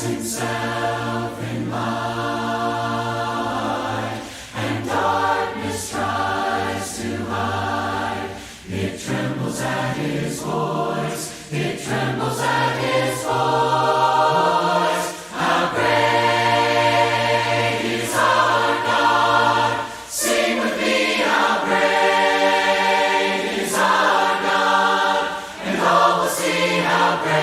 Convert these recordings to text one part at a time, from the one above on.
himself in light, and darkness tries to hide. It trembles at his voice, it trembles at his voice. How great is our God! Sing with me, how great is our God! And all will see how great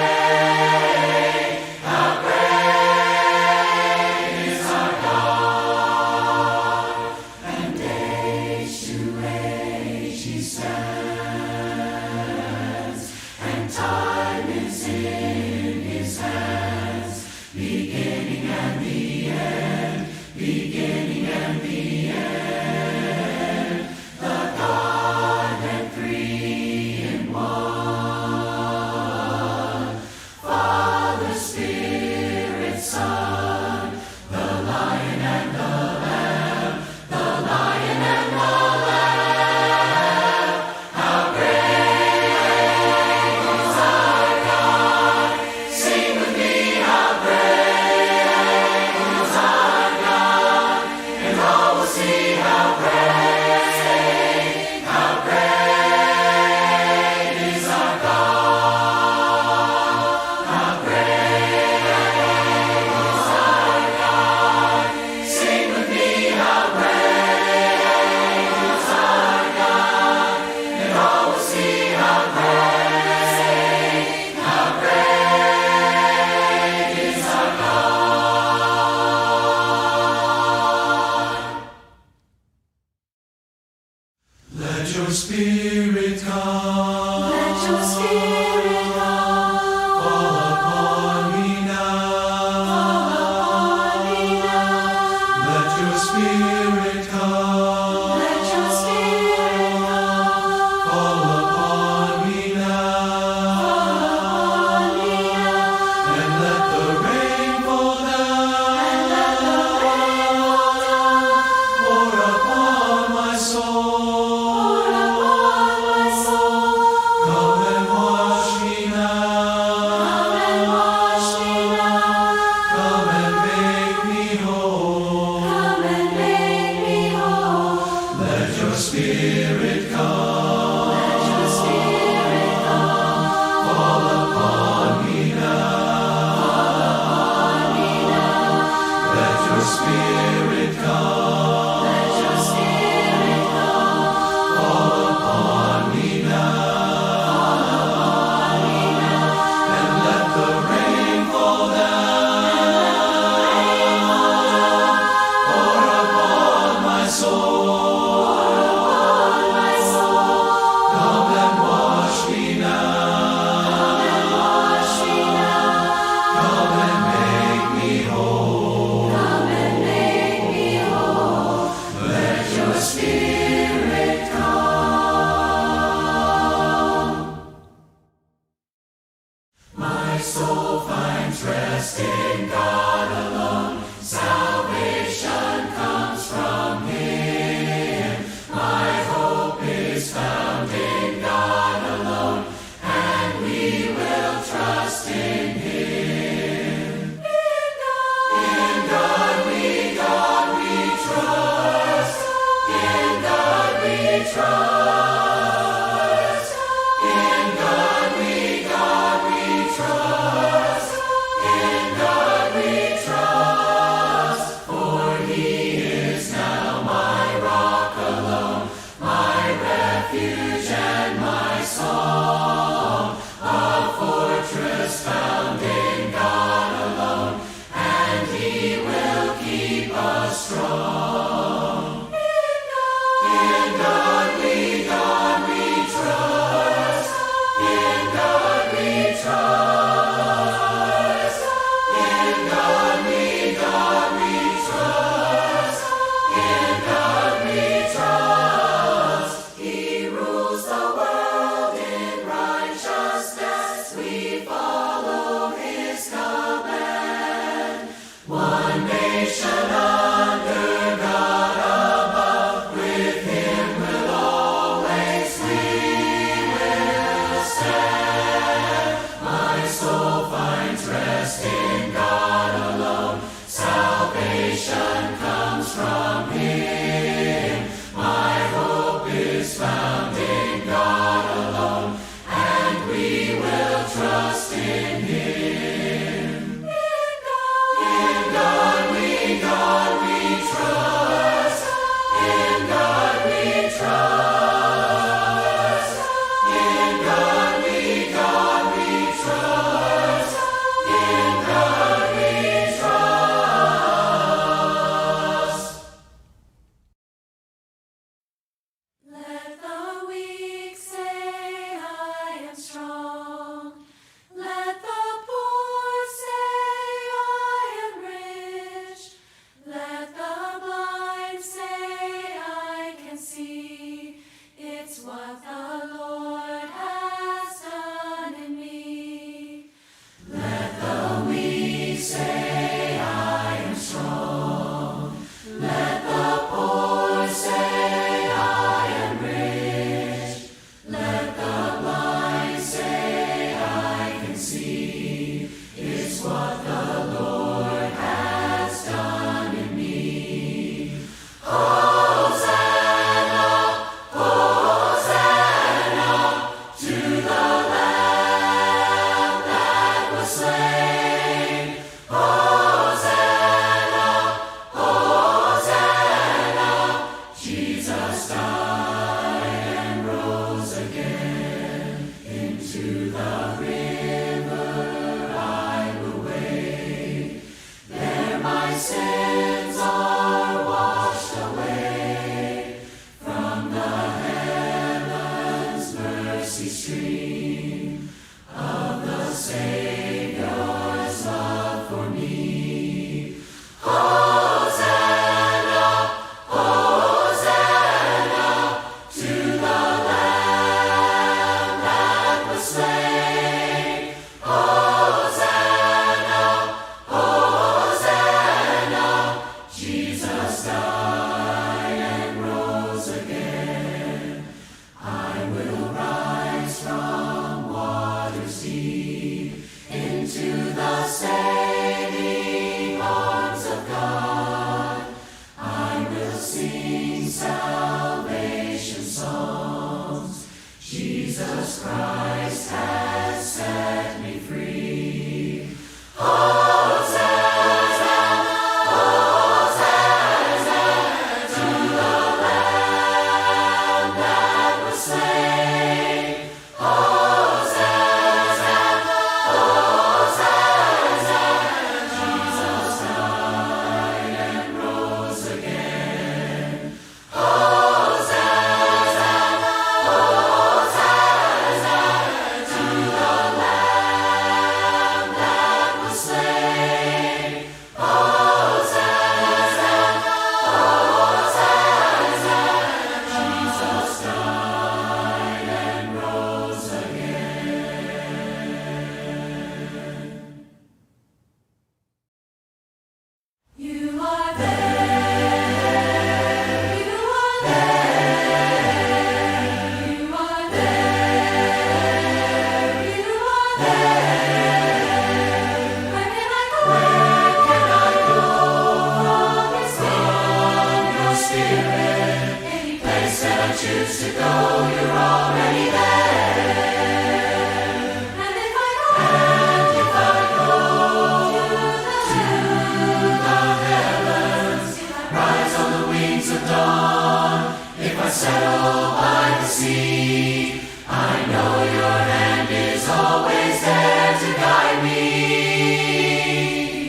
settle by the sea. I know your hand is always there to guide me.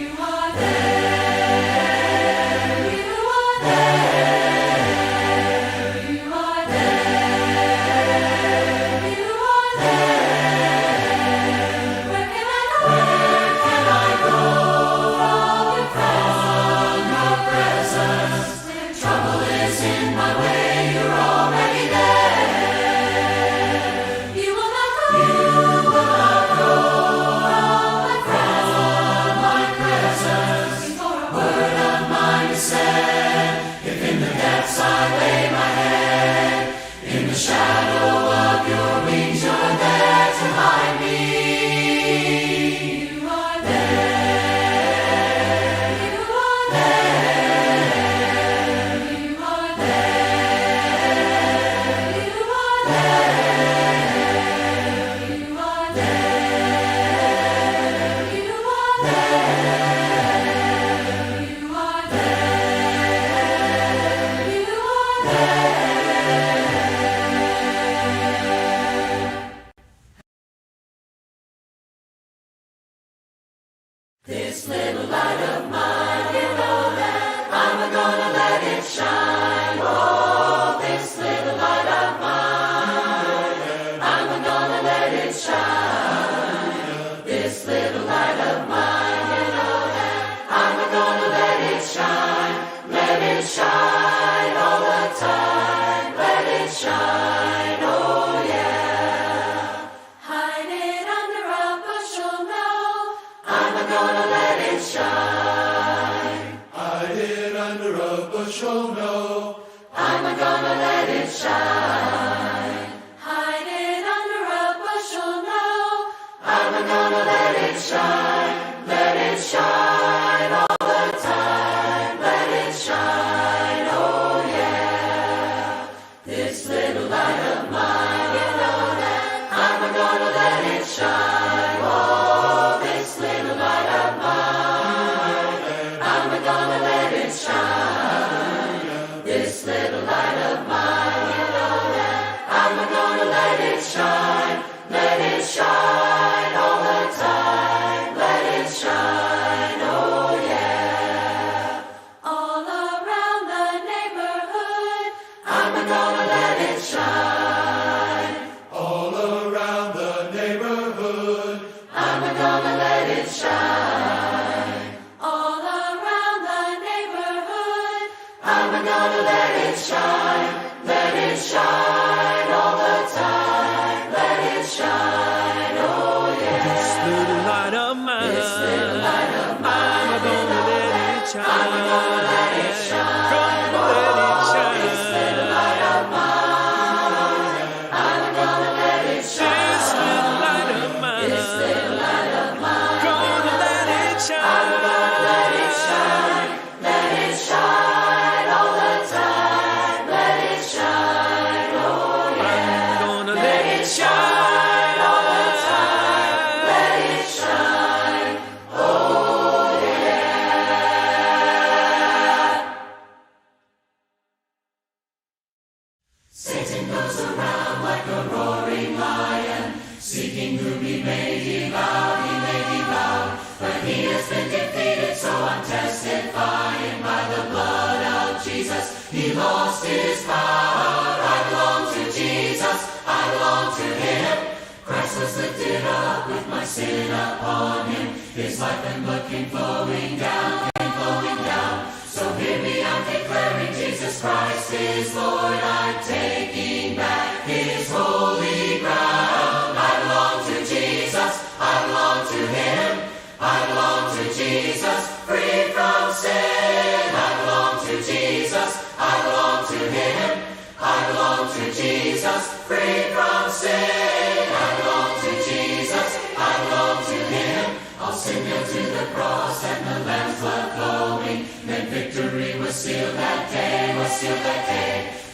You are there, you are there, you are there, you are there. Where can I go from your presence? Trouble is in my way, you're already there. You will not go from my presence. Before a word of mine is said, if in the depths I lay my head, in the shadow of your wings you're there to hide me. You are there, you are there, you are there, you are there, you are there, you are there, you are there, you are This little light of mine, you know that I'm gonna let it shine. Oh, this little light of mine, I'm gonna let it shine. This little light of mine, you know that I'm gonna let it shine all the time. Let it shine, oh yeah. Hide it under a bushel, no, I'm gonna let it shine. Hide it under a bushel, no. I'm gonna let it shine. Hide it under a bushel, no, I'm gonna let it shine. Let it shine all the time. Let it shine, oh yeah. This little light of mine, you know that I'm gonna let it shine. Oh, this little light of mine, I'm gonna let it shine. This little light of mine, you know that I'm gonna let it shine. Let it shine all the time. Let it shine, oh yeah. All around the neighborhood, I'm gonna let it shine. All around the neighborhood, I'm gonna let it shine. All around the neighborhood, I'm gonna let it shine. Let it shine all the time. Let it shine, oh yeah. This little light of mine, This little light of mine, I'm gonna let it shine. I'm gonna let it shine. Gonna let it shine. This little light of mine, I'm gonna let it shine. This little light of mine, This little light of mine, gonna let it shine. let it shine. Let it shine all the time. Let it shine, oh yeah. Gonna let it Shine all the time. Let it shine, oh yeah. Satan goes around like a roaring lion, seeking whom he may devour, but he has been defeated, so I'm testifying by the blood of Jesus. He lost his power. I belong to Jesus. I belong to him. Christ was lifted up with my sin upon him. His life and blood came flowing down. So hear me, I'm declaring Jesus Christ is Lord. I'm taking back his holy ground. I belong to Jesus. I belong to him. I belong to Jesus, free from sin. I belong to Jesus. I belong to him. I belong to Jesus, free from sin. I belong to Jesus. I belong to him. I'll send him to the cross and the Lamb's blood flowing. Then victory was sealed that day,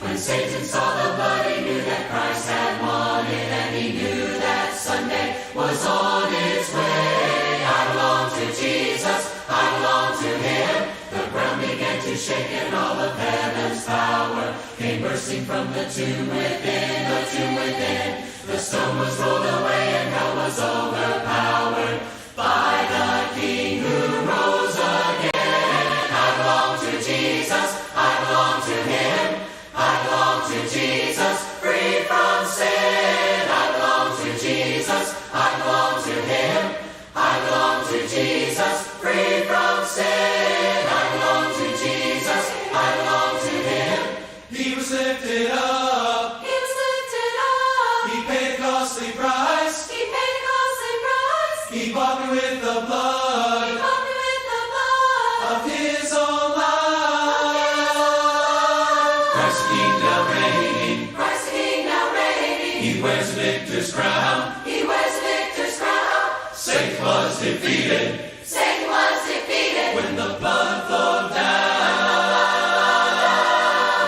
When Satan saw the blood, he knew that Christ had won it, and he knew that Sunday was on its way. I belong to Jesus, I belong to him. The ground began to shake and all of heaven's power came bursting bursting from the tomb within, the tomb within. The stone was rolled away and hell was overpowered by the King who rose again. I belong to Jesus, I belong to Him. I belong to Jesus, free from sin. I belong to Jesus, I belong to Him. I belong to Jesus, free from sin. I belong to Jesus, I belong to Him. He was lifted up. He was lifted up. He paid a costly price. He paid a costly price. He bought me with the He blood bought me with the blood of His own life. Christ Christ the King now reigning. Christ the King now reigning. He wears the victor's crown. He wears the victor's crown. Satan was defeated Satan was defeated. when the blood flowed down.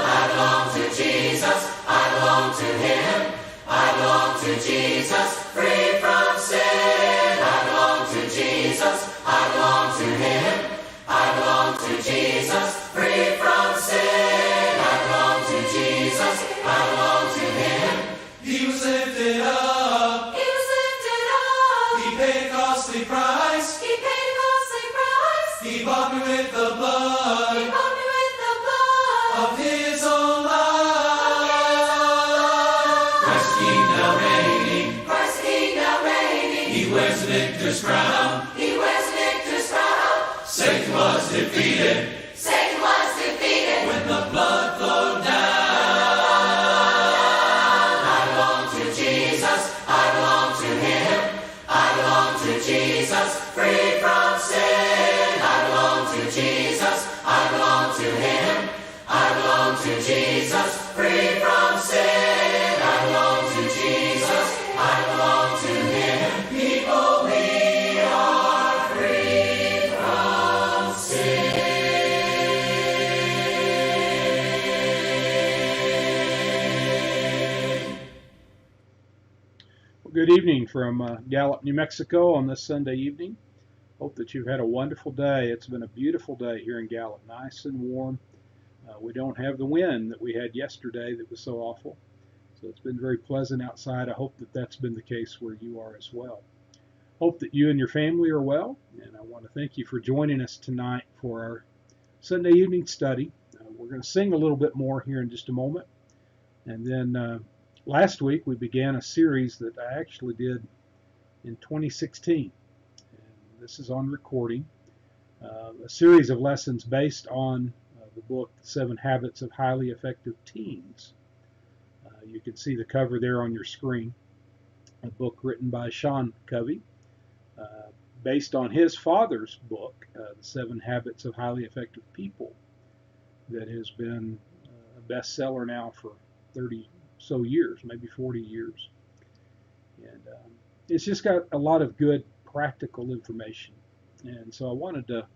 I belong to Jesus, I belong to Him. I belong to Jesus, free from sin. I belong to Jesus, I belong to Him. I belong to Jesus, free from sin. I belong to Jesus, I belong to Him. He was lifted up. He was lifted up. He paid a costly price. He paid a costly price. He bought me with the He blood bought me with the blood of His own life. Christ the King now reigning. Christ the King now reigning. He wears the victor's crown. He wears the victor's crown. Satan was defeated Satan was defeated. when the blood flowed down. I belong to Jesus, I belong to Him. I belong to Jesus, free from sin. I belong to Jesus, I belong to Him. I belong to Jesus, free from sin. I belong to Jesus, I belong to Him. People, we are free from sin. Well, good evening from Gallup, New Mexico on this Sunday evening. Hope that you've had a wonderful day. It's been a beautiful day here in Gallup, nice and warm. We don't have the wind that we had yesterday that was so awful. So it's been very pleasant outside. I hope that that's been the case where you are as well. Hope that you and your family are well. And I want to thank you for joining us tonight for our Sunday evening study. We're going to sing a little bit more here in just a moment. And then last week we began a series that I actually did in 2016. And this is on recording. A series of lessons based on the book, 7 Habits of Highly Effective Teens. You can see the cover there on your screen. A book written by Sean Covey, based on his father's book, The 7 Habits of Highly Effective People, that has been a bestseller now for 30 so years, maybe 40 years. And it's just got a lot of good practical information. And so I wanted to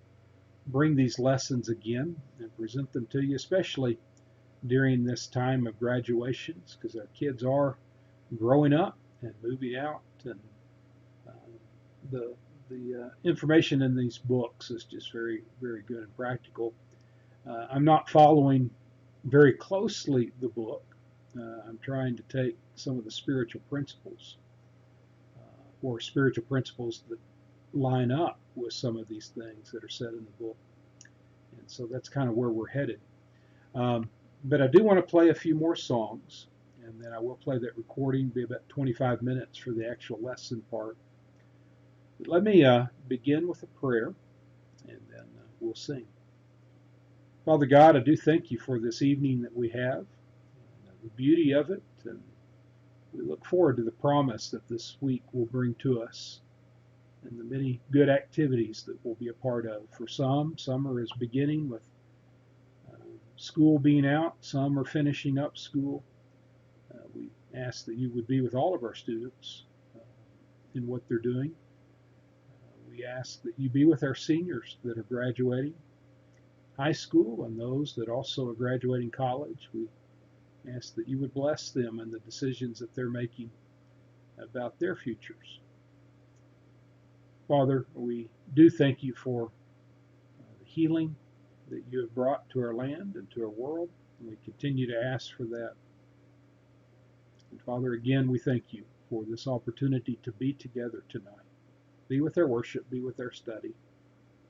bring these lessons again and present them to you, especially during this time of graduations, because our kids are growing up and moving out, and the information in these books is just very, very good and practical. I'm not following very closely the book. I'm trying to take some of the spiritual principles, or spiritual principles that line up with some of these things that are said in the book. And so that's kind of where we're headed. But I do want to play a few more songs, and then I will play that recording, be about 25 minutes for the actual lesson part. But let me begin with a prayer, and then we'll sing. Father God, I do thank you for this evening that we have, and the beauty of it, and we look forward to the promise that this week will bring to us, and the many good activities that we'll be a part of. For some, summer is beginning with school being out. Some are finishing up school. We ask that you would be with all of our students in what they're doing. We ask that you be with our seniors that are graduating high school and those that also are graduating college. We ask that you would bless them and the decisions that they're making about their futures. Father, we do thank you for the healing that you have brought to our land and to our world. And we continue to ask for that. And Father, again, we thank you for this opportunity to be together tonight. Be with our worship, be with our study.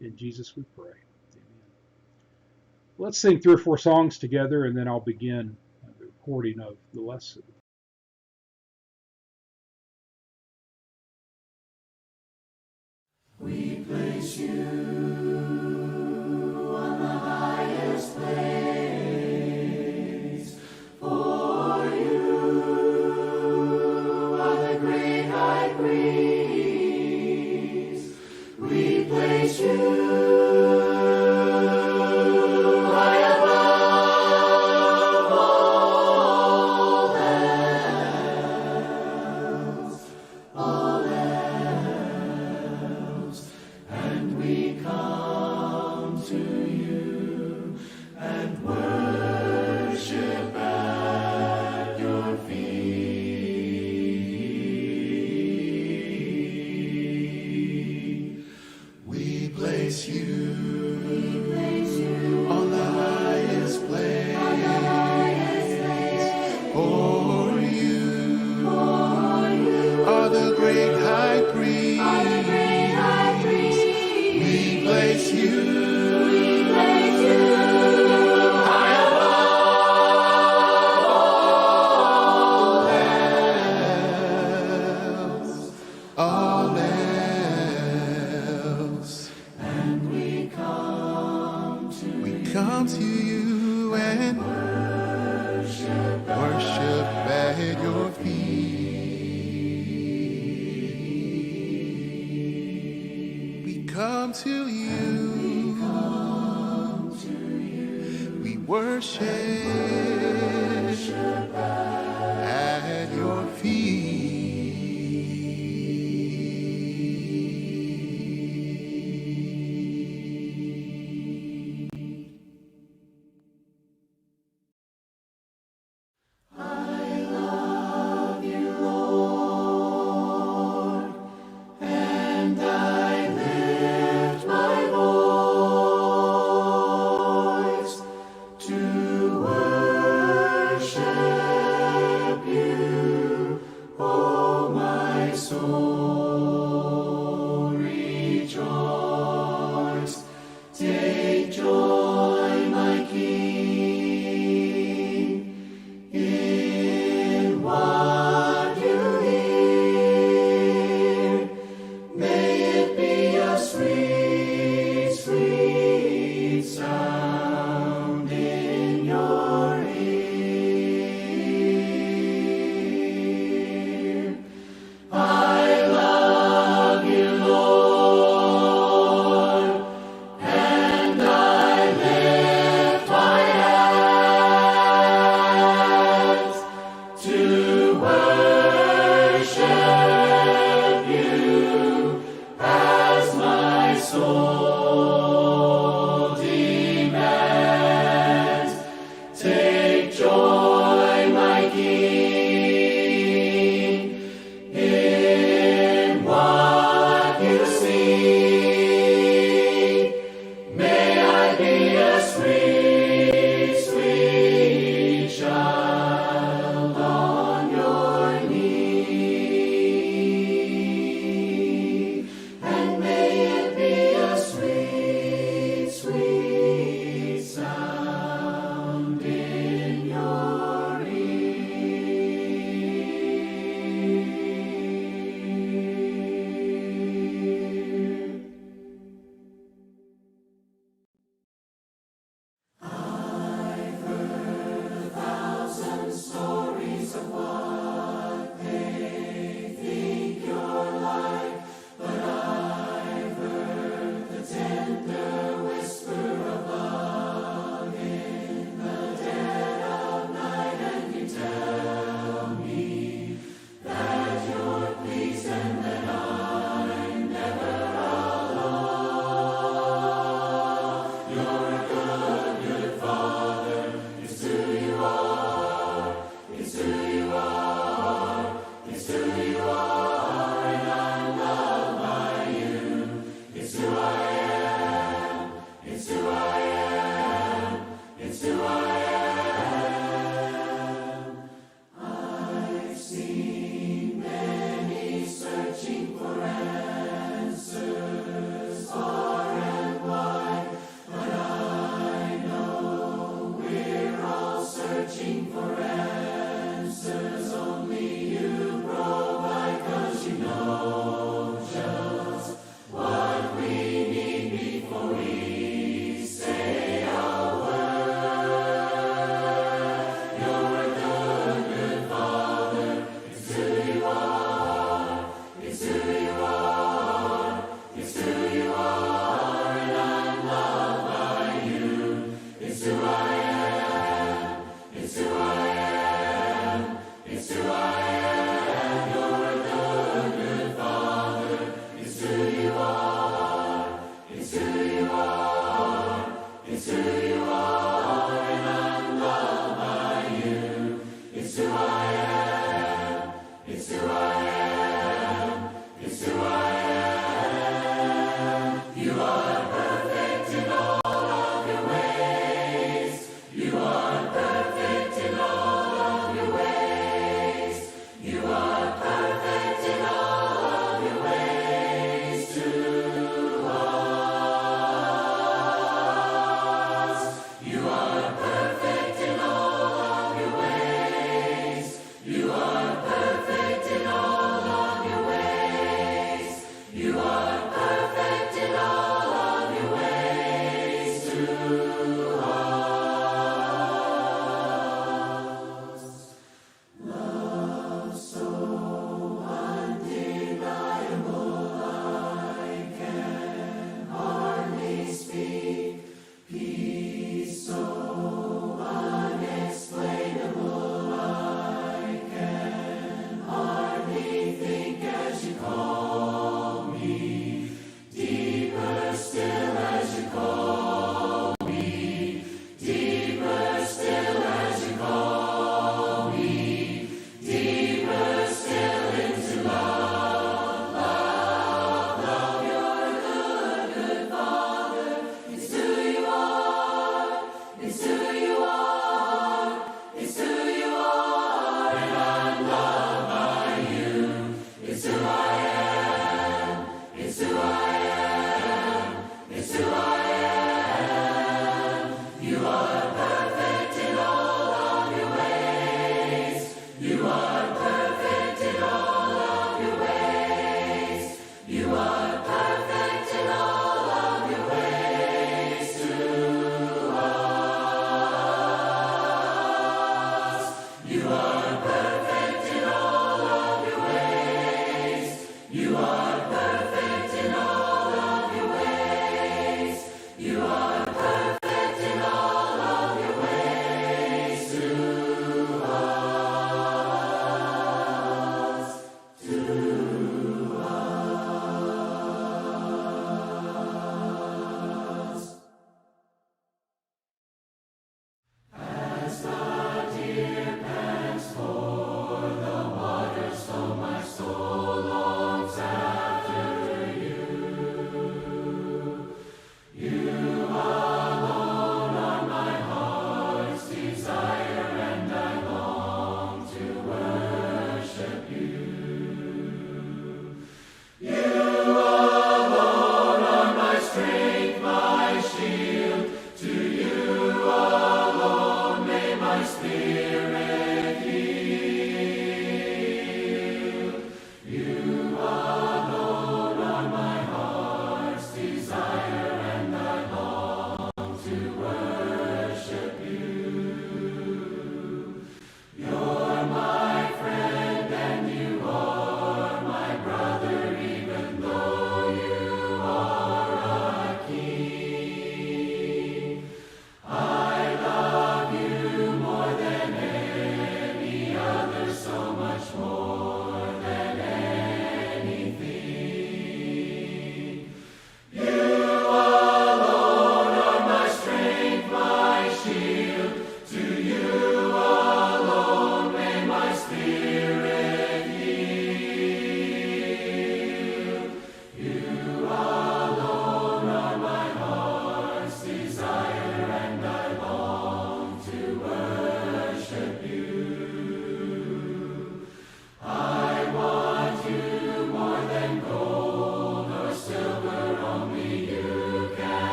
In Jesus we pray. Amen. Let's sing 3 or 4 songs together, and then I'll begin the recording of the lesson. We place you on the highest place, for you are the great high priest. We place you high above all else, and we come to you and worship at your feet. We place you on the highest place, for you are the great high priest. We place you high above all else, and we come to you and worship at your feet. We come to you, we worship at your feet. I love you, Lord, and I lift my voice to worship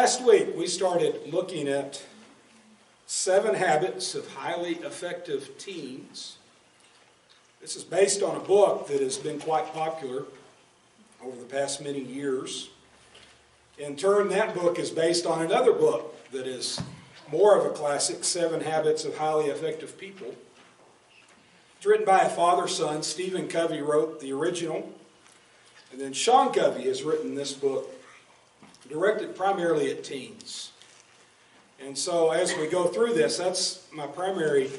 Last week we started looking at 7 habits of highly effective teens. This is based on a book that has been quite popular over the past many years. In turn, that book is based on another book that is more of a classic, 7 Habits of Highly Effective People. It's written by a father-son. Stephen Covey wrote the original, and then Sean Covey has written this book, directed primarily at teens. And so as we go through this, that's my primary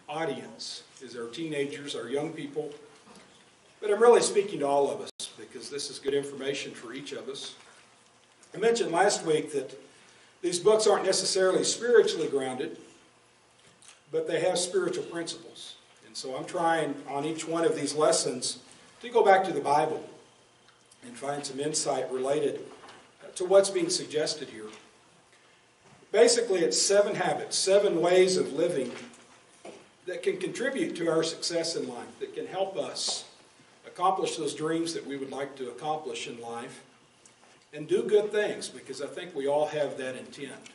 audience, is our teenagers, our young people. But I'm really speaking to all of us, because because this is good information for each of us. I mentioned last week that these books aren't necessarily spiritually grounded, but they have spiritual principles. And so I'm trying on each one of these lessons to go back to the Bible and find some insight related to what's being suggested here. Basically, it's 7 habits, 7 ways of living that can contribute to our success in life, that can help us accomplish those dreams that we would like to accomplish in life, and do good things, because I think we all have that intent.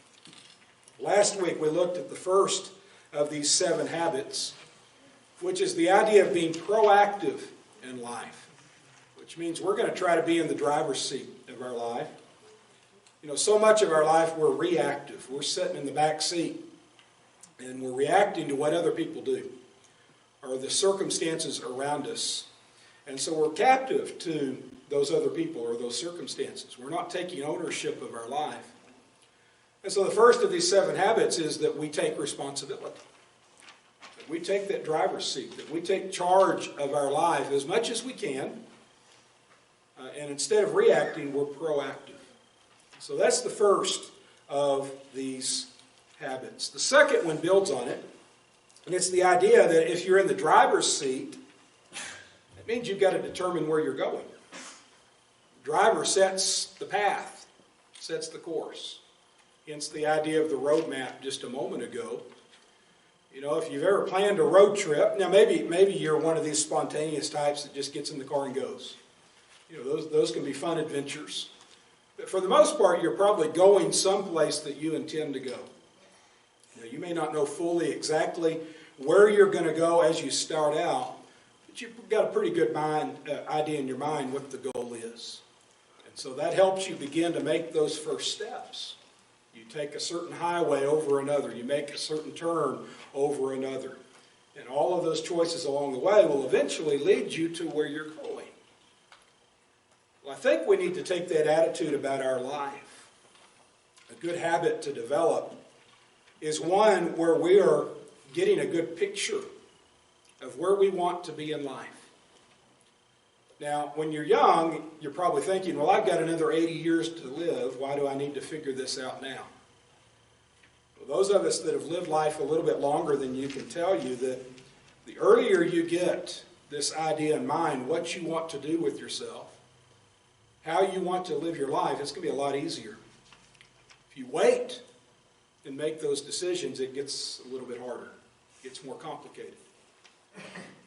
Last week we looked at the first of these 7 habits, which is the idea of being proactive in life, which means we're going to try to be in the driver's seat of our life. You know, so much of our life we're reactive. We're sitting in the back seat and we're reacting to what other people do or the circumstances around us. And so we're captive to those other people or those circumstances. We're not taking ownership of our life. And so the first of these 7 habits is that we take responsibility. That we take that driver's seat, that we take charge of our life as much as we can. And instead of reacting, we're proactive. So that's the first of these habits. The second one builds on it, and it's the idea that if you're in the driver's seat, it means you've got to determine where you're going. The driver sets the path, sets the course. Hence the idea of the road map just a moment ago. You know, if you've ever planned a road trip, now maybe you're one of these spontaneous types that just gets in the car and goes. You know, those can be fun adventures. But for the most part, you're probably going someplace that you intend to go. Now, you may not know fully exactly where you're going to go as you start out, but you've got a pretty good idea in your mind what the goal is. And so that helps you begin to make those first steps. You take a certain highway over another. You make a certain turn over another. And all of those choices along the way will eventually lead you to where you're going. Well, I think we need to take that attitude about our life. A good habit to develop is one where we are getting a good picture of where we want to be in life. Now, when you're young, you're probably thinking, well, I've got another 80 years to live. Why do I need to figure this out now? Well, those of us that have lived life a little bit longer than you can tell you that the earlier you get this idea in mind, what you want to do with yourself, how you want to live your life, it's going to be a lot easier. If you wait and make those decisions, it gets a little bit harder. It gets more complicated.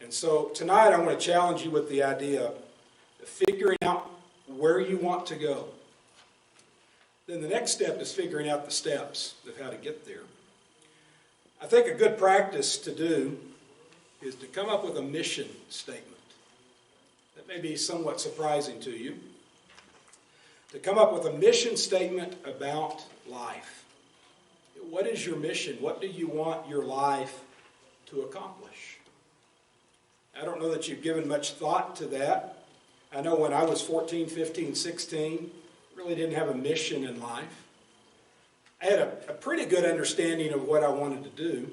And so tonight I want to challenge you with the idea of figuring out where you want to go. Then the next step is figuring out the steps of how to get there. I think a good practice to do is to come up with a mission statement. That may be somewhat surprising to you. To come up with a mission statement about life. What is your mission? What do you want your life to accomplish? I don't know that you've given much thought to that. I know when I was 14, 15, 16, really didn't have a mission in life. I had a pretty good understanding of what I wanted to do.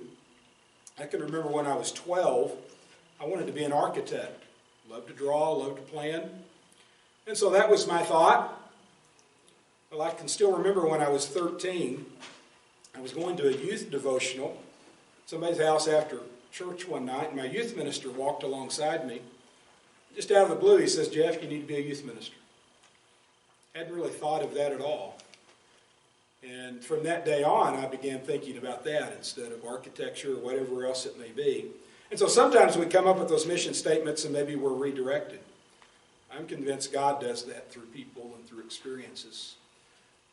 I can remember when I was 12, I wanted to be an architect. Loved to draw, loved to plan. And so that was my thought. Well, I can still remember when I was 13, I was going to a youth devotional at somebody's house after church one night, and my youth minister walked alongside me. Just out of the blue, he says, "Jeff, you need to be a youth minister." Hadn't really thought of that at all. And from that day on, I began thinking about that instead of architecture or whatever else it may be. And so sometimes we come up with those mission statements and maybe we're redirected. I'm convinced God does that through people and through experiences,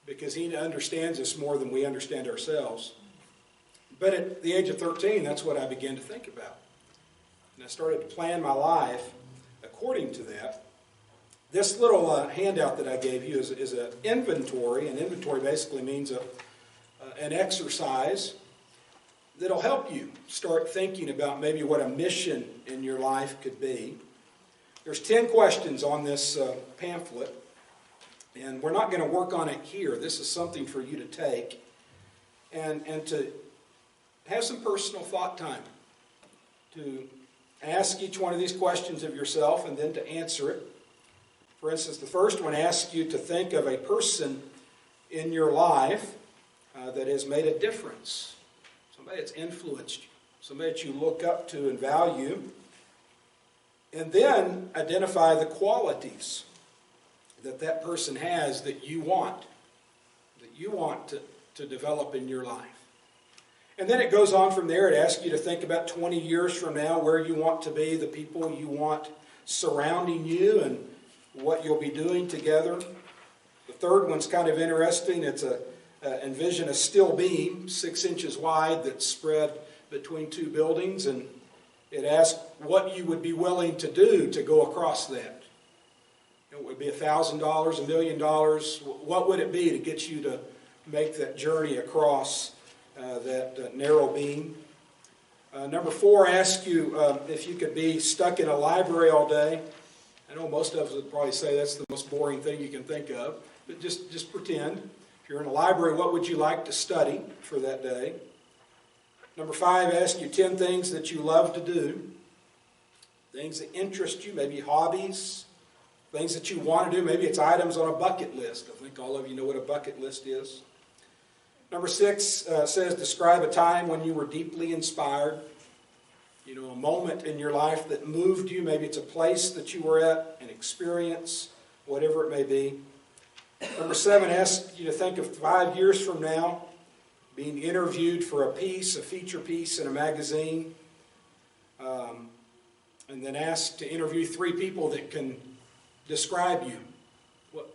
because He understands us more than we understand ourselves. But at the age of 13, that's what I began to think about. And I started to plan my life according to that. This little handout that I gave you is an inventory. An inventory basically means an exercise that'll help you start thinking about maybe what a mission in your life could be. There's 10 questions on this pamphlet. And we're not going to work on it here. This is something for you to take and to have some personal thought time, to ask each one of these questions of yourself and then to answer it. For instance, the first one asks you to think of a person in your life that has made a difference. Somebody that's influenced you. Somebody that you look up to and value. And then identify the qualities that that person has that you want to develop in your life. And then it goes on from there. It asks you to think about 20 years from now, where you want to be, the people you want surrounding you, and what you'll be doing together. The third one's kind of interesting. It's envision a steel beam, 6 inches wide, that's spread between two buildings, and it asks what you would be willing to do to go across that. It would be $1,000, $1 million. What would it be to get you to make that journey across that narrow beam? Number 4 asks you if you could be stuck in a library all day. I know most of us would probably say that's the most boring thing you can think of, but just pretend. If you're in a library, what would you like to study for that day? Number 5 asks you 10 things that you love to do, things that interest you, maybe hobbies, things that you want to do. Maybe it's items on a bucket list. I think all of you know what a bucket list is. Number 6 says describe a time when you were deeply inspired. You know, a moment in your life that moved you. Maybe it's a place that you were at, an experience, whatever it may be. Number 7 asks you to think of 5 years from now, being interviewed for a feature piece in a magazine. And then ask to interview 3 people that can describe you.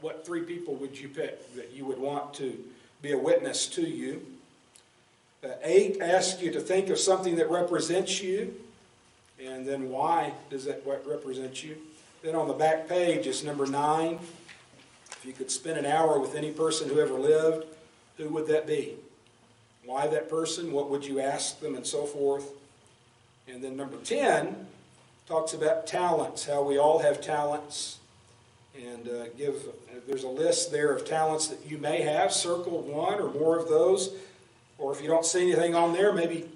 What 3 people would you pick that you would want to be a witness to you? 8 asks you to think of something that represents you, and then why does that represent you? Then on the back page is number 9. If you could spend an hour with any person who ever lived, who would that be? Why that person? What would you ask them? And so forth. And then number 10 talks about talents, how we all have talents. And there's a list there of talents that you may have. Circle 1 or more of those. Or if you don't see anything on there, maybe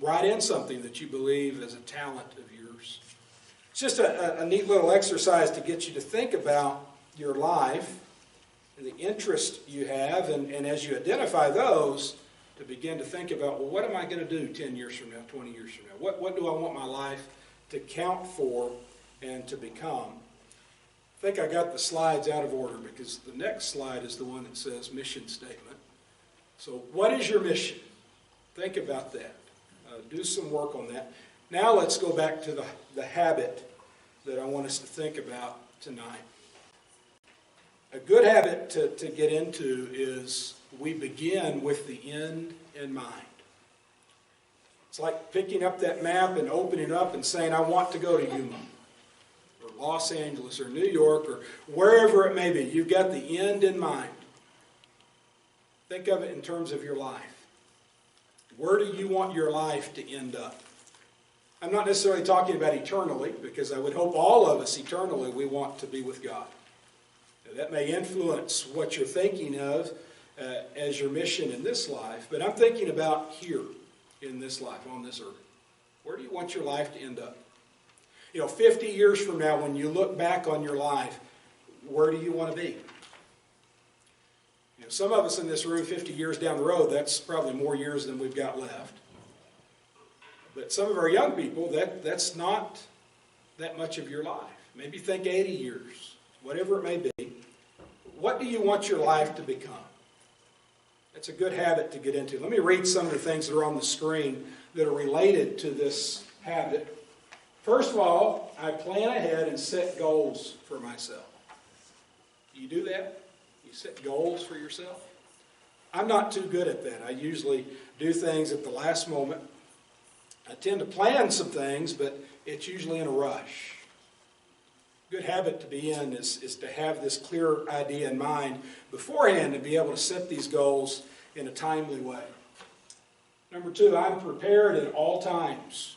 write in something that you believe is a talent of yours. It's just a neat little exercise to get you to think about your life and the interest you have. And as you identify those, to begin to think about, well, what am I going to do 10 years from now, 20 years from now? What do I want my life to count for and to become? I think I got the slides out of order because the next slide is the one that says mission statement. So what is your mission? Think about that. Do some work on that. Now let's go back to the habit that I want us to think about tonight. A good habit to get into is we begin with the end in mind. It's like picking up that map and opening it up and saying, I want to go to Yuma, or Los Angeles, or New York, or wherever it may be. You've got the end in mind. Think of it in terms of your life. Where do you want your life to end up? I'm not necessarily talking about eternally, because I would hope all of us eternally we want to be with God. Now, that may influence what you're thinking of as your mission in this life, but I'm thinking about here in this life, on this earth. Where do you want your life to end up? 50 years from now, when you look back on your life, where do you want to be? Some of us in this room, 50 years down the road, that's probably more years than we've got left. But some of our young people, that's not that much of your life. Maybe think 80 years, whatever it may be. What do you want your life to become? That's a good habit to get into. Let me read some of the things that are on the screen that are related to this habit. First of all, I plan ahead and set goals for myself. Do you do that? You set goals for yourself? I'm not too good at that. I usually do things at the last moment. I tend to plan some things, but it's usually in a rush. Good habit to be in is to have this clear idea in mind beforehand and be able to set these goals in a timely way. Number 2, I'm prepared at all times.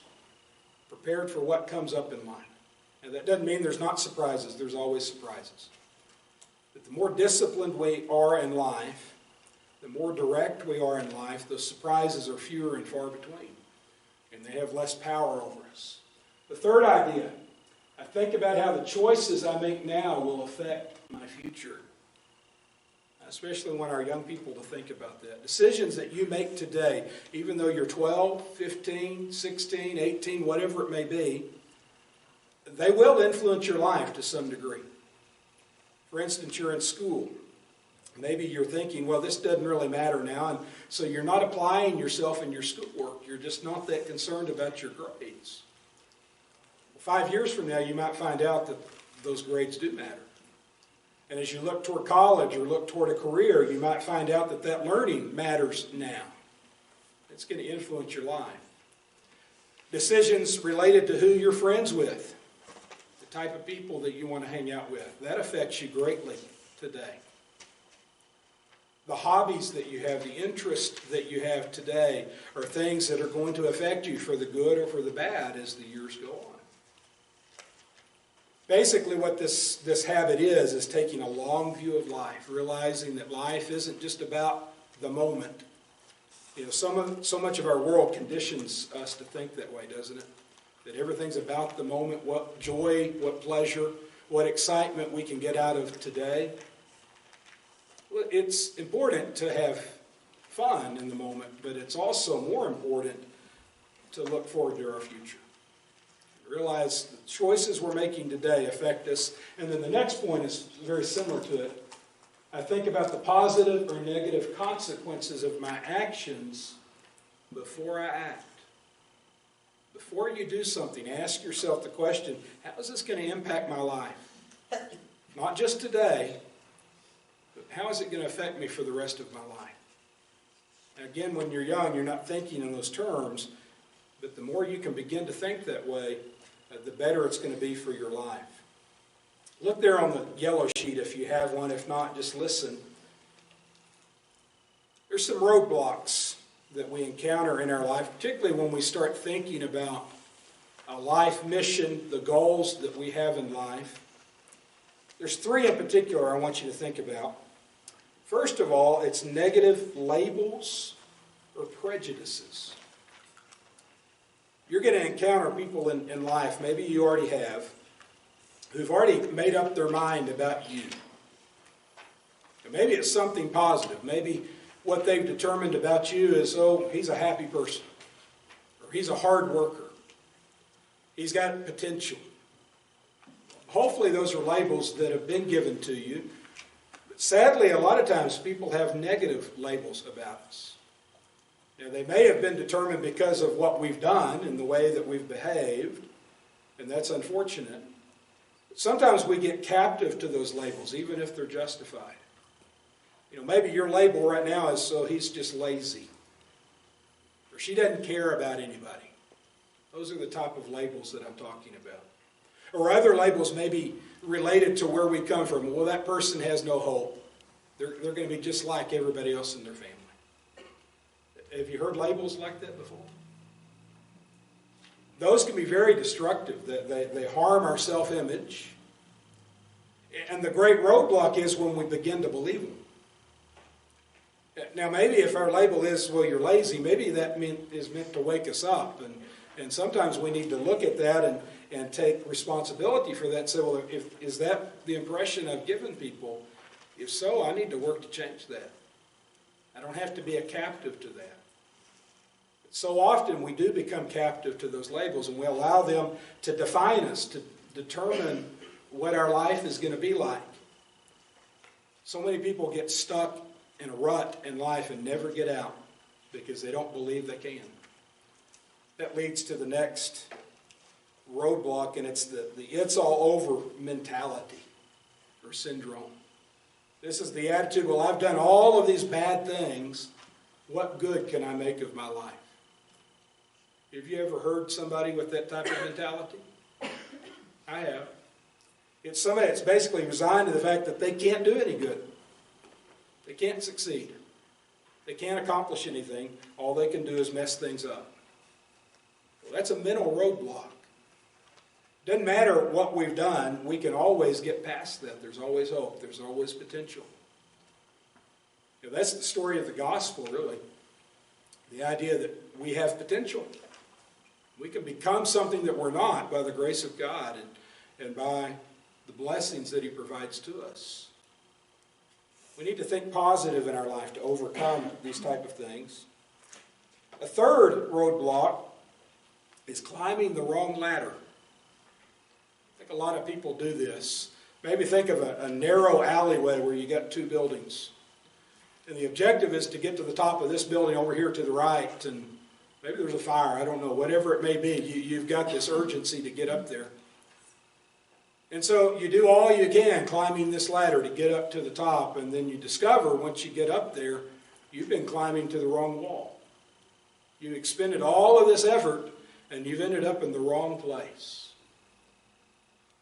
Prepared for what comes up in life. Now that doesn't mean there's not surprises. There's always surprises. But the more disciplined we are in life, the more direct we are in life, the surprises are fewer and far between. And they have less power over us. The third idea, I think about how the choices I make now will affect my future. Especially want our young people to think about that. Decisions that you make today, even though you're 12, 15, 16, 18, whatever it may be, they will influence your life to some degree. For instance, you're in school. Maybe you're thinking, well, this doesn't really matter now, and so you're not applying yourself in your schoolwork. You're just not that concerned about your grades. 5 years from now, you might find out that those grades do matter. And as you look toward college or look toward a career, you might find out that that learning matters now. It's going to influence your life. Decisions related to who you're friends with, the type of people that you want to hang out with, that affects you greatly today. The hobbies that you have, the interests that you have today are things that are going to affect you for the good or for the bad as the years go on. Basically, what this habit is taking a long view of life, realizing that life isn't just about the moment. You know, so much of our world conditions us to think that way, doesn't it? That everything's about the moment, what joy, what pleasure, what excitement we can get out of today. Well, it's important to have fun in the moment, but it's also more important to look forward to our future. Realize the choices we're making today affect us. And then the next point is very similar to it. I think about the positive or negative consequences of my actions before I act. Before you do something, ask yourself the question, how is this going to impact my life? Not just today, but how is it going to affect me for the rest of my life? And again, when you're young, you're not thinking in those terms, but the more you can begin to think that way, the better it's going to be for your life. Look there on the yellow sheet if you have one. If not, just listen. There's some roadblocks that we encounter in our life, particularly when we start thinking about a life mission, the goals that we have in life. There's 3 in particular I want you to think about. First of all, it's negative labels or prejudices. You're going to encounter people in life, maybe you already have, who've already made up their mind about you. And maybe it's something positive. Maybe what they've determined about you is, oh, he's a happy person. Or he's a hard worker. He's got potential. Hopefully those are labels that have been given to you. But sadly, a lot of times people have negative labels about us. Now, they may have been determined because of what we've done and the way that we've behaved, and that's unfortunate. But sometimes we get captive to those labels, even if they're justified. You know, maybe your label right now is, so he's just lazy, or she doesn't care about anybody. Those are the type of labels that I'm talking about. Or other labels may be related to where we come from. Well, that person has no hope. They're going to be just like everybody else in their family. Have you heard labels like that before? Those can be very destructive. They harm our self-image. And the great roadblock is when we begin to believe them. Now, maybe if our label is, well, you're lazy, maybe that is meant to wake us up. And sometimes we need to look at that and take responsibility for that and say, well, is that the impression I've given people? If so, I need to work to change that. I don't have to be a captive to that. So often we do become captive to those labels, and we allow them to define us, to determine what our life is going to be like. So many people get stuck in a rut in life and never get out because they don't believe they can. That leads to the next roadblock, and it's the it's all over mentality or syndrome. This is the attitude, well, I've done all of these bad things. What good can I make of my life? Have you ever heard somebody with that type of mentality? I have. It's somebody that's basically resigned to the fact that they can't do any good. They can't succeed. They can't accomplish anything. All they can do is mess things up. Well, that's a mental roadblock. Doesn't matter what we've done, we can always get past that. There's always hope. There's always potential. You know, that's the story of the gospel, really. The idea that we have potential. We can become something that we're not by the grace of God. and by the blessings that He provides to us. We need to think positive in our life to overcome these type of things. A third roadblock is climbing the wrong ladder. I think a lot of people do this. Maybe think of a narrow alleyway where you got two buildings. And the objective is to get to the top of this building over here to the right, and maybe there's a fire, I don't know, whatever it may be, you've got this urgency to get up there. And so you do all you can climbing this ladder to get up to the top, and then you discover once you get up there, you've been climbing to the wrong wall. You expended all of this effort, and you've ended up in the wrong place.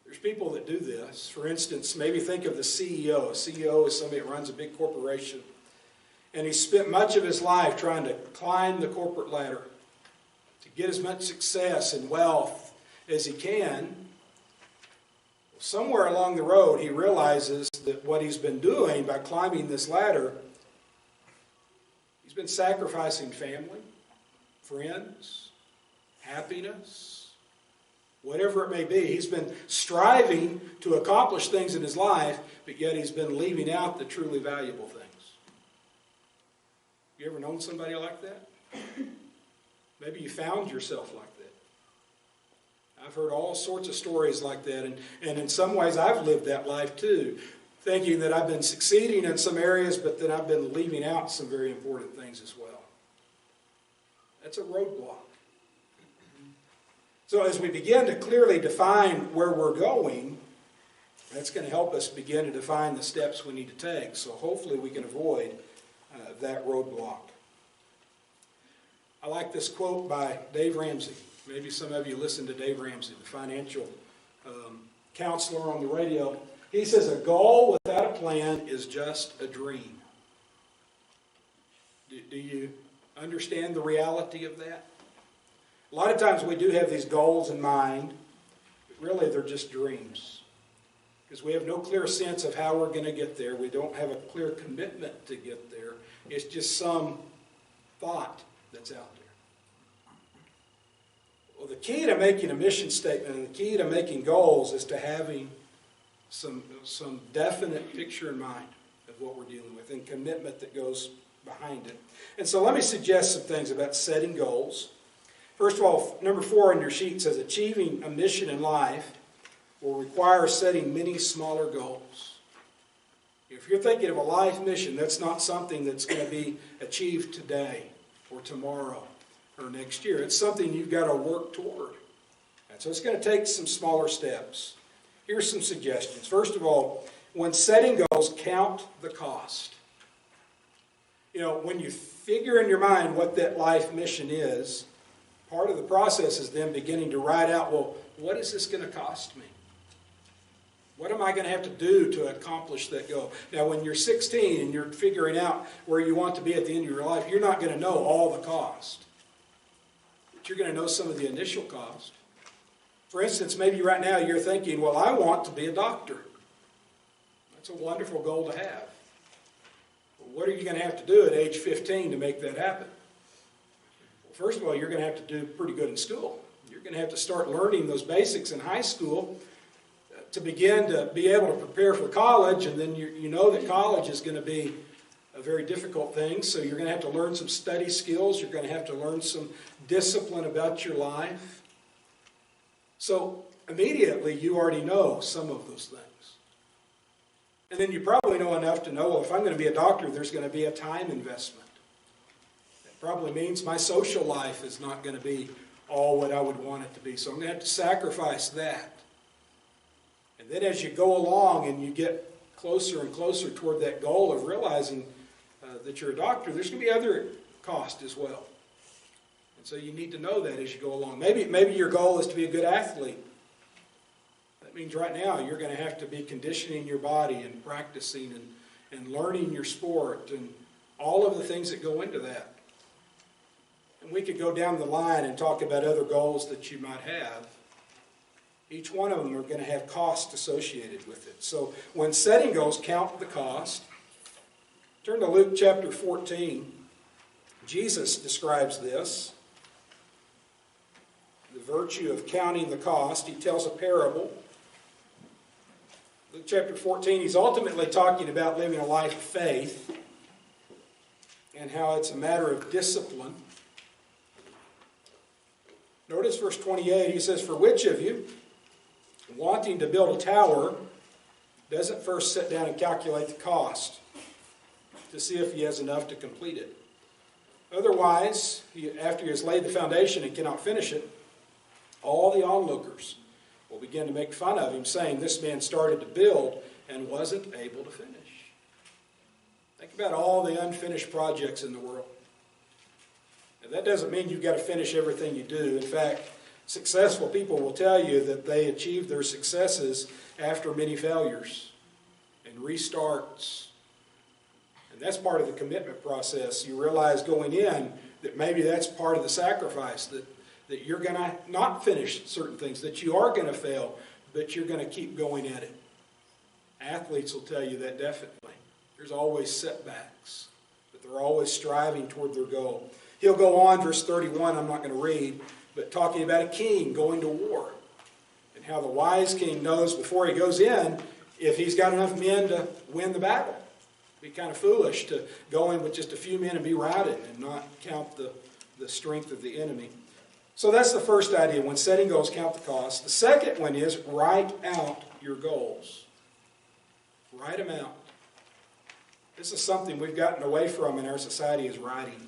There's people that do this. For instance, maybe think of the CEO. A CEO is somebody that runs a big corporation. And he spent much of his life trying to climb the corporate ladder to get as much success and wealth as he can. Somewhere along the road, he realizes that what he's been doing by climbing this ladder, he's been sacrificing family, friends, happiness, whatever it may be. He's been striving to accomplish things in his life, but yet he's been leaving out the truly valuable things. You ever known somebody like that? Maybe you found yourself like that. I've heard all sorts of stories like that, and in some ways I've lived that life too, thinking that I've been succeeding in some areas, but then I've been leaving out some very important things as well. That's a roadblock. So as we begin to clearly define where we're going, that's going to help us begin to define the steps we need to take. So hopefully we can avoid that roadblock. I like this quote by Dave Ramsey. Maybe some of you listen to Dave Ramsey, the financial counselor on the radio. He says, a goal without a plan is just a dream. Do you understand the reality of that? A lot of times we do have these goals in mind, but really they're just dreams. Because we have no clear sense of how we're going to get there. We don't have a clear commitment to get there. It's just some thought that's out there. Well, the key to making a mission statement and the key to making goals is to having some definite picture in mind of what we're dealing with and commitment that goes behind it. And so let me suggest some things about setting goals. First of all, number 4 on your sheet says achieving a mission in life will require setting many smaller goals. If you're thinking of a life mission, that's not something that's going to be achieved today or tomorrow or next year. It's something you've got to work toward. And so it's going to take some smaller steps. Here's some suggestions. First of all, when setting goals, count the cost. You know, when you figure in your mind what that life mission is, part of the process is then beginning to write out, well, what is this going to cost me? What am I going to have to do to accomplish that goal? Now, when you're 16 and you're figuring out where you want to be at the end of your life, you're not going to know all the cost. But you're going to know some of the initial cost. For instance, maybe right now you're thinking, well, I want to be a doctor. That's a wonderful goal to have. Well, what are you going to have to do at age 15 to make that happen? Well, first of all, you're going to have to do pretty good in school. You're going to have to start learning those basics in high school to begin to be able to prepare for college, and then you know that college is going to be a very difficult thing, so you're going to have to learn some study skills. You're going to have to learn some discipline about your life. So immediately you already know some of those things. And then you probably know enough to know, well, if I'm going to be a doctor, there's going to be a time investment. That probably means my social life is not going to be all what I would want it to be, so I'm going to have to sacrifice that. And then as you go along and you get closer and closer toward that goal of realizing that you're a doctor, there's going to be other costs as well. And so you need to know that as you go along. Maybe your goal is to be a good athlete. That means right now you're going to have to be conditioning your body and practicing and learning your sport and all of the things that go into that. And we could go down the line and talk about other goals that you might have. Each one of them are going to have costs associated with it. So when setting goals, count the cost. Turn to Luke chapter 14. Jesus describes this, the virtue of counting the cost. He tells a parable Luke chapter 14, he's ultimately talking about living a life of faith and how it's a matter of discipline. Notice verse 28, he says, "For which of you, wanting to build a tower, doesn't first sit down and calculate the cost to see if he has enough to complete it? Otherwise, after he has laid the foundation and cannot finish it, all the onlookers will begin to make fun of him, saying, 'This man started to build and wasn't able to finish.'" Think about all the unfinished projects in the world. And that doesn't mean you've got to finish everything you do. In fact, successful people will tell you that they achieve their successes after many failures and restarts. And that's part of the commitment process. You realize going in that maybe that's part of the sacrifice, that you're going to not finish certain things, that you are going to fail, but you're going to keep going at it. Athletes will tell you that definitely. There's always setbacks, but they're always striving toward their goal. He'll go on, verse 31, I'm not going to read, but talking about a king going to war and how the wise king knows before he goes in if he's got enough men to win the battle. It'd be kind of foolish to go in with just a few men and be routed and not count the strength of the enemy. So that's the first idea. When setting goals, count the cost. The second one is write out your goals. Write them out. This is something we've gotten away from in our society, is writing.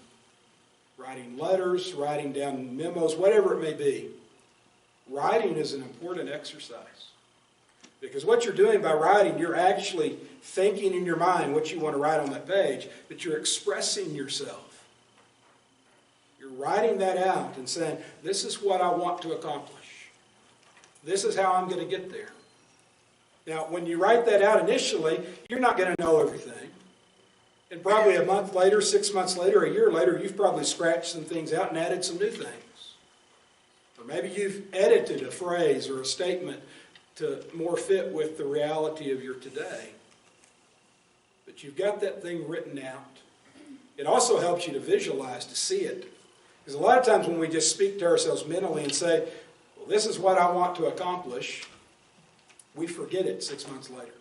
Writing letters, writing down memos, whatever it may be. Writing is an important exercise. Because what you're doing by writing, you're actually thinking in your mind what you want to write on that page, but you're expressing yourself. You're writing that out and saying, this is what I want to accomplish. This is how I'm going to get there. Now, when you write that out initially, you're not going to know everything. And probably a month later, 6 months later, a year later, you've probably scratched some things out and added some new things. Or maybe you've edited a phrase or a statement to more fit with the reality of your today. But you've got that thing written out. It also helps you to visualize, to see it. Because a lot of times when we just speak to ourselves mentally and say, well, this is what I want to accomplish, we forget it 6 months later.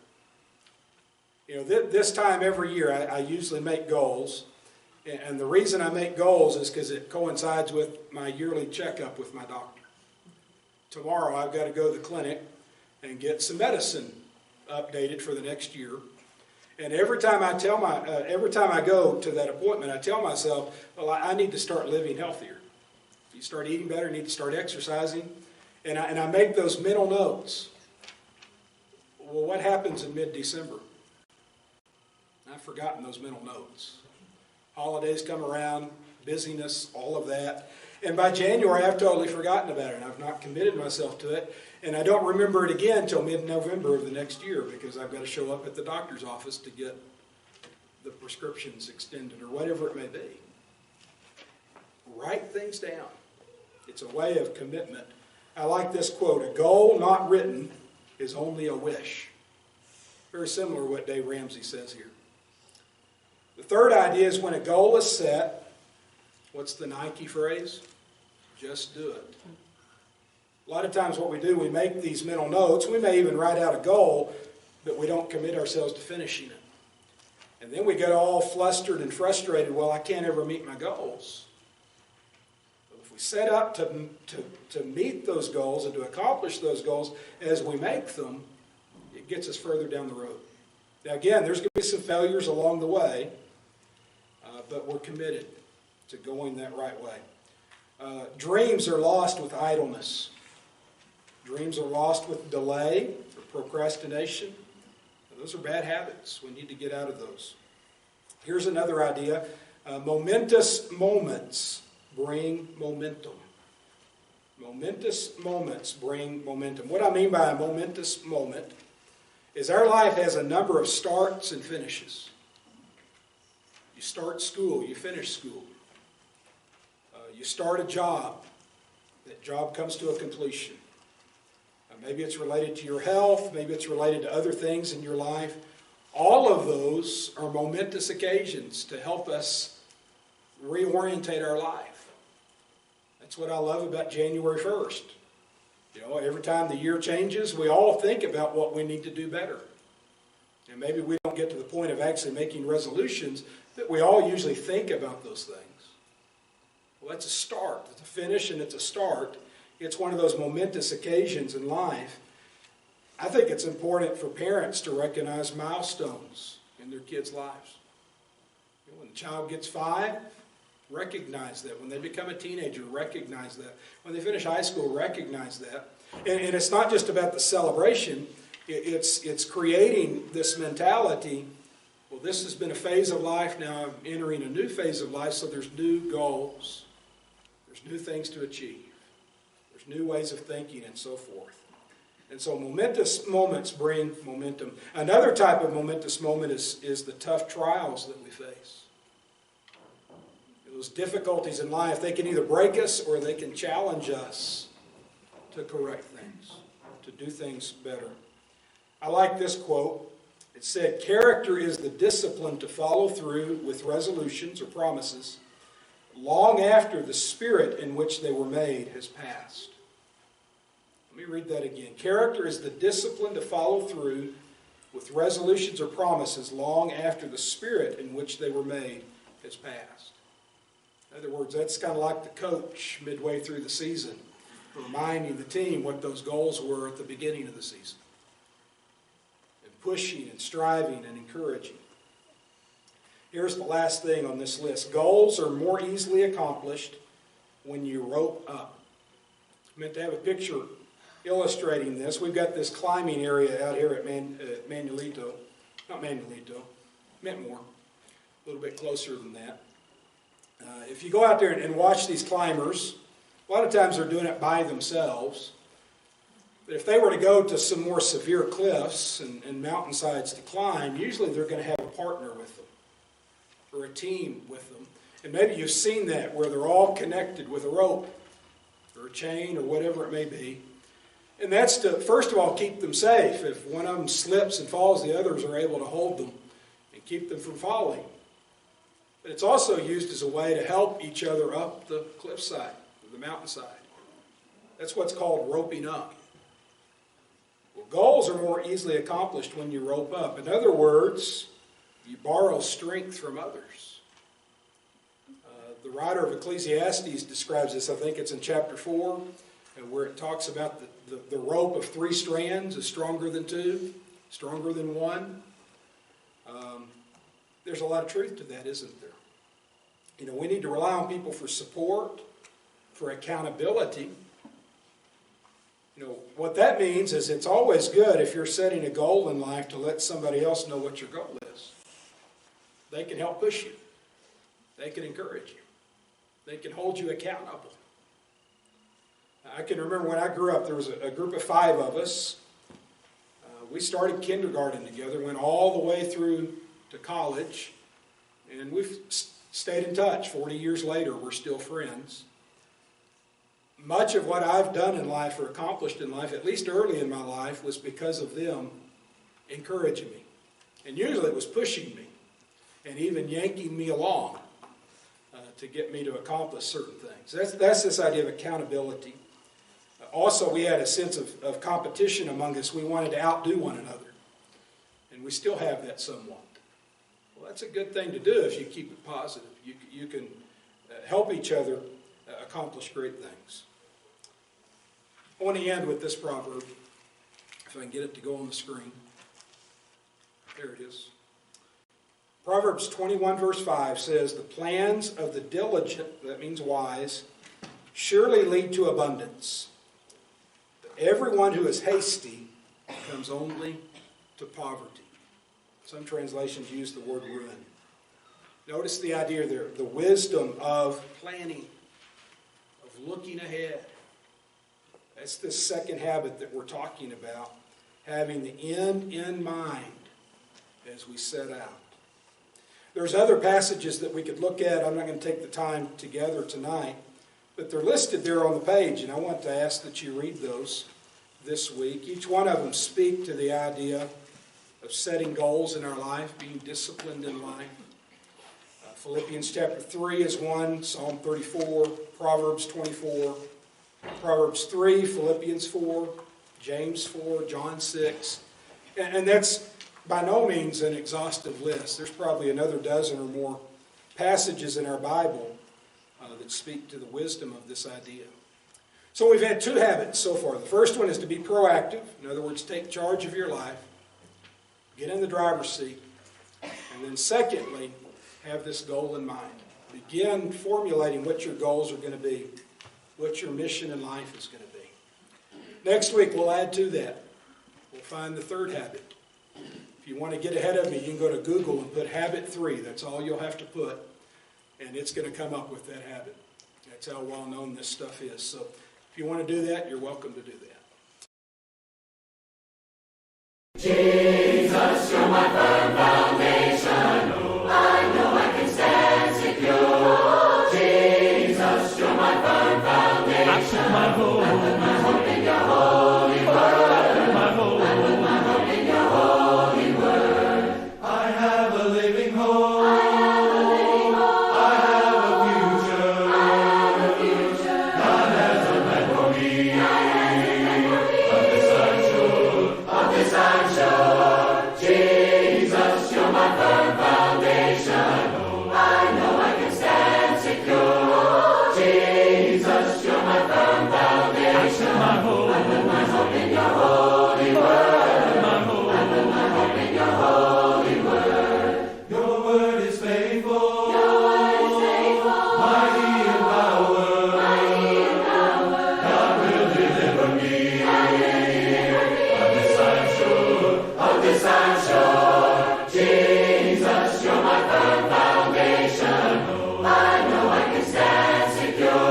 You know, this time every year I usually make goals. And the reason I make goals is because it coincides with my yearly checkup with my doctor. Tomorrow I've got to go to the clinic and get some medicine updated for the next year. And every time I go to that appointment, I tell myself, well, I need to start living healthier. You start eating better, you need to start exercising. And I make those mental notes. Well, what happens in mid-December? I've forgotten those mental notes. Holidays come around, busyness, all of that. And by January, I've totally forgotten about it. And I've not committed myself to it. And I don't remember it again until mid-November of the next year because I've got to show up at the doctor's office to get the prescriptions extended or whatever it may be. Write things down. It's a way of commitment. I like this quote, "A goal not written is only a wish." Very similar to what Dave Ramsey says here. The third idea is when a goal is set, what's the Nike phrase? Just do it. A lot of times what we do, we make these mental notes. We may even write out a goal, but we don't commit ourselves to finishing it. And then we get all flustered and frustrated, well, I can't ever meet my goals. But if we set up to meet those goals and to accomplish those goals as we make them, it gets us further down the road. Now again, there's going to be some failures along the way, but we're committed to going that right way. Dreams are lost with idleness. Dreams are lost with delay or procrastination. Those are bad habits. We need to get out of those. Here's another idea. Momentous moments bring momentum. Momentous moments bring momentum. What I mean by a momentous moment is our life has a number of starts and finishes. You start school, you finish school. You start a job. That job comes to a completion. Maybe it's related to your health. Maybe it's related to other things in your life. All of those are momentous occasions to help us reorientate our life. That's what I love about January 1st. You know, every time the year changes, we all think about what we need to do better. And maybe we don't get to the point of actually making resolutions, but we all usually think about those things. Well, that's a start. It's a finish and it's a start. It's one of those momentous occasions in life. I think it's important for parents to recognize milestones in their kids' lives. When the child gets 5, recognize that. When they become a teenager, recognize that. When they finish high school, recognize that. And it's not just about the celebration. It's creating this mentality. Well, this has been a phase of life. Now I'm entering a new phase of life, so there's new goals. There's new things to achieve. There's new ways of thinking and so forth. And so momentous moments bring momentum. Another type of momentous moment is the tough trials that we face. Those difficulties in life, they can either break us or they can challenge us to correct things, to do things better. I like this quote. It said, "Character is the discipline to follow through with resolutions or promises long after the spirit in which they were made has passed." Let me read that again. Character is the discipline to follow through with resolutions or promises long after the spirit in which they were made has passed. In other words, that's kind of like the coach midway through the season, reminding the team what those goals were at the beginning of the season. And pushing and striving and encouraging. Here's the last thing on this list. Goals are more easily accomplished when you rope up. I meant to have a picture illustrating this. We've got this climbing area out here at Manuelito. Not Manuelito, Mentmore. A little bit closer than that. If you go out there and watch these climbers, a lot of times they're doing it by themselves. But if they were to go to some more severe cliffs and mountainsides to climb, usually they're going to have a partner with them or a team with them. And maybe you've seen that where they're all connected with a rope or a chain or whatever it may be. And that's to, first of all, keep them safe. If one of them slips and falls, the others are able to hold them and keep them from falling. But it's also used as a way to help each other up the cliffside, or the mountainside. That's what's called roping up. Well, goals are more easily accomplished when you rope up. In other words, you borrow strength from others. The writer of Ecclesiastes describes this, I think it's in chapter 4, where it talks about the rope of 3 strands is stronger than 2, stronger than 1. There's a lot of truth to that, isn't there? You know, we need to rely on people for support, for accountability. You know, what that means is it's always good if you're setting a goal in life to let somebody else know what your goal is. They can help push you. They can encourage you. They can hold you accountable. I can remember when I grew up, there was a group of 5 of us. We started kindergarten together, went all the way through to college, and we've stayed in touch. 40 years later, we're still friends. Much of what I've done in life or accomplished in life, at least early in my life, was because of them encouraging me. And usually it was pushing me and even yanking me along to get me to accomplish certain things. That's this idea of accountability. Also, we had a sense of competition among us. We wanted to outdo one another. And we still have that somewhat. Well, that's a good thing to do if you keep it positive. You can help each other accomplish great things. I want to end with this proverb, if I can get it to go on the screen. There it is. Proverbs 21 verse 5 says, "The plans of the diligent," that means wise, "surely lead to abundance. But everyone who is hasty comes only to poverty." Some translations use the word ruin. Notice the idea there, the wisdom of planning, of looking ahead. That's the second habit that we're talking about, having the end in mind as we set out. There's other passages that we could look at. I'm not going to take the time together tonight, but they're listed there on the page, and I want to ask that you read those this week. Each one of them speak to the idea of setting goals in our life, being disciplined in life. Philippians chapter 3 is one, Psalm 34, Proverbs 24, Proverbs 3, Philippians 4, James 4, John 6. And that's by no means an exhaustive list. There's probably another dozen or more passages in our Bible that speak to the wisdom of this idea. So we've had two habits so far. The first one is to be proactive. In other words, take charge of your life. Get in the driver's seat. And then secondly, have this goal in mind. Begin formulating what your goals are going to be, what your mission in life is going to be. Next week, we'll add to that. We'll find the third habit. If you want to get ahead of me, you can go to Google and put habit 3. That's all you'll have to put. And it's going to come up with that habit. That's how well known this stuff is. So if you want to do that, you're welcome to do that. Jesus, you're my firm foundation. I know I can stand secure. Jesus, you're my firm foundation. I put my hope, I put my hope in your holy word. I put my hope, I put my hope in your holy word. I have a living hope. I have a living hope. I have a future. I have a future. God has a plan for me. God has a plan for me. Of this I'm sure. Of this I'm sure. Jesus, you're my firm foundation. I know I can stand secure. Jesus, you're my firm foundation. my hope, I put my hope in your holy word. my hope. I put my hope in your holy word. Your word is faithful. Your word is faithful. Mighty in power. Mighty in power. God will deliver me. God will deliver me. Of this I'm sure. Of this I'm sure. Jesus, you're my firm foundation. I know I can stand secure.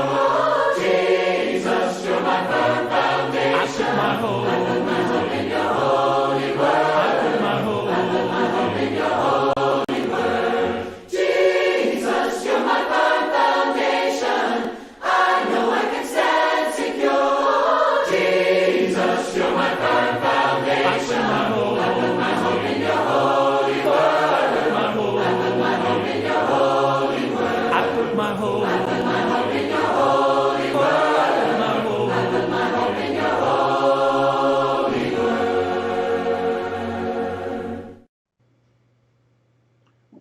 Jesus, you're my firm I put foundation. my hope, I put my hope in your holy word. I put my hope, I put my hope in your holy word. Jesus, you're my firm foundation. I know I can stand secure. Jesus, you're my firm I put foundation. my hope, I put my hope in your holy word. I put my hope, I put my hope in your holy word. I put my hope, I put my hope in your holy word. my hope. I put my hope in your holy word.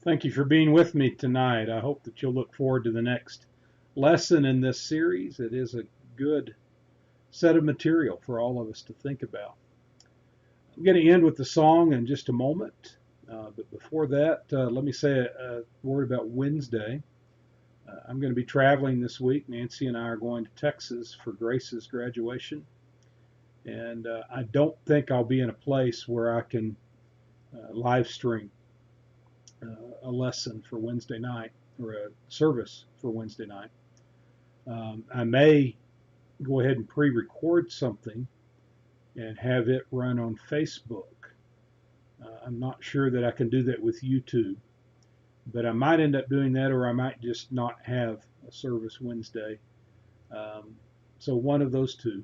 Thank you for being with me tonight. I hope that you'll look forward to the next lesson in this series. It is a good set of material for all of us to think about. I'm going to end with the song in just a moment. But before that, let me say a word about Wednesday. I'm going to be traveling this week. Nancy and I are going to Texas for Grace's graduation. And I don't think I'll be in a place where I can live stream a lesson for Wednesday night or a service for Wednesday night. I may go ahead and pre-record something and have it run on Facebook. I'm not sure that I can do that with YouTube, but I might end up doing that, or I might just not have a service Wednesday. So one of those two.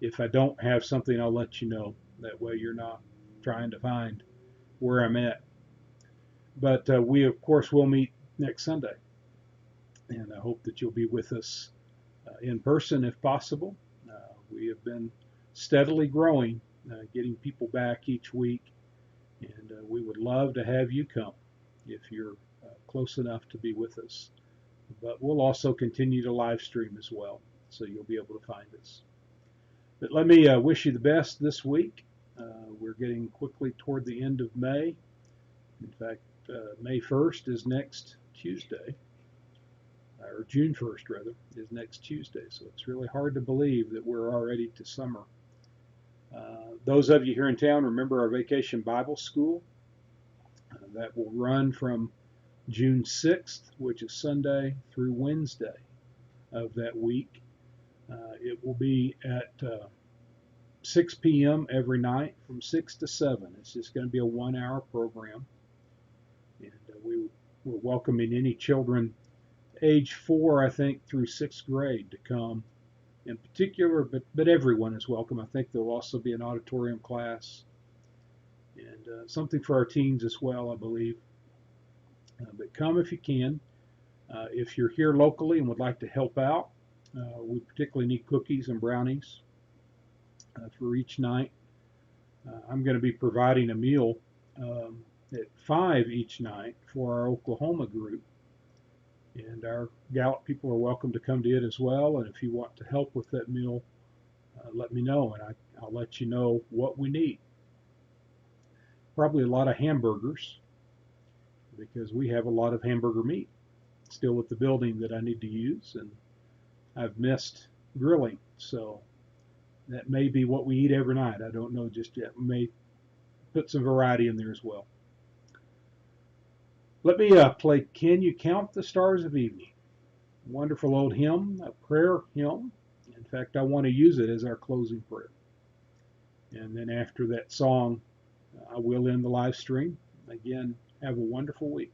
If I don't have something, I'll let you know. That way you're not trying to find where I'm at. But we, of course, will meet next Sunday. And I hope that you'll be with us in person if possible. We have been steadily growing, getting people back each week. And we would love to have you come if you're close enough to be with us. But we'll also continue to live stream as well, so you'll be able to find us. But let me wish you the best this week. We're getting quickly toward the end of May. In fact, May 1st is next Tuesday, or June 1st rather, is next Tuesday. So it's really hard to believe that we're already to summer. Those of you here in town, remember our Vacation Bible School. That will run from June 6th, which is Sunday, through Wednesday of that week. It will be at 6 p.m. every night from 6 to 7. It's just going to be a 1-hour program. And we're welcoming any children age 4, I think, through 6th grade to come in particular, but everyone is welcome. I think there'll also be an auditorium class and something for our teens as well, I believe. But come if you can. If you're here locally and would like to help out, we particularly need cookies and brownies for each night. I'm going to be providing a meal at 5 each night for our Oklahoma group. And our Gallup people are welcome to come to it as well. And if you want to help with that meal, let me know, and I'll let you know what we need. Probably a lot of hamburgers, because we have a lot of hamburger meat still at the building that I need to use, and I've missed grilling, so that may be what we eat every night. I don't know just yet. We may put some variety in there as well. Let me play Can You Count the Stars of Evening? Wonderful old hymn, a prayer hymn. In fact, I want to use it as our closing prayer. And then after that song, I will end the live stream. Again, have a wonderful week.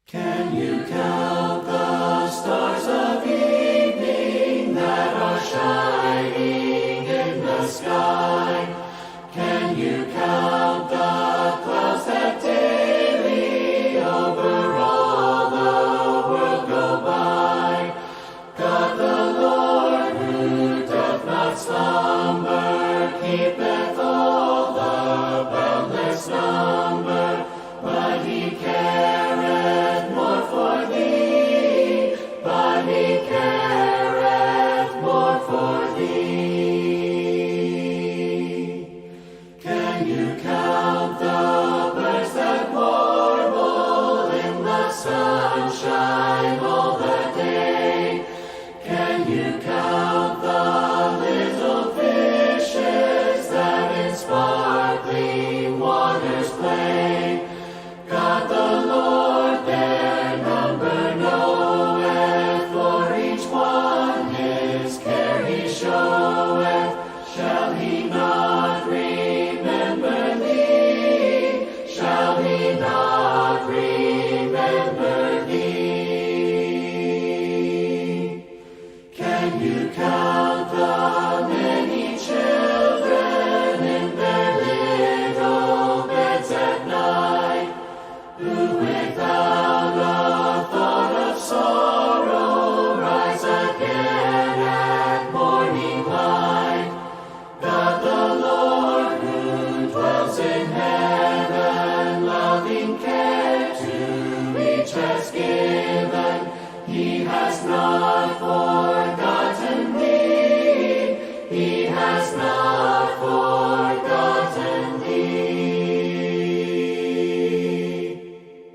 Can you count the stars of evening that are shining in the sky? Can you count the clouds that daily over all the world go by? God the Lord, who doth not slumber, keepeth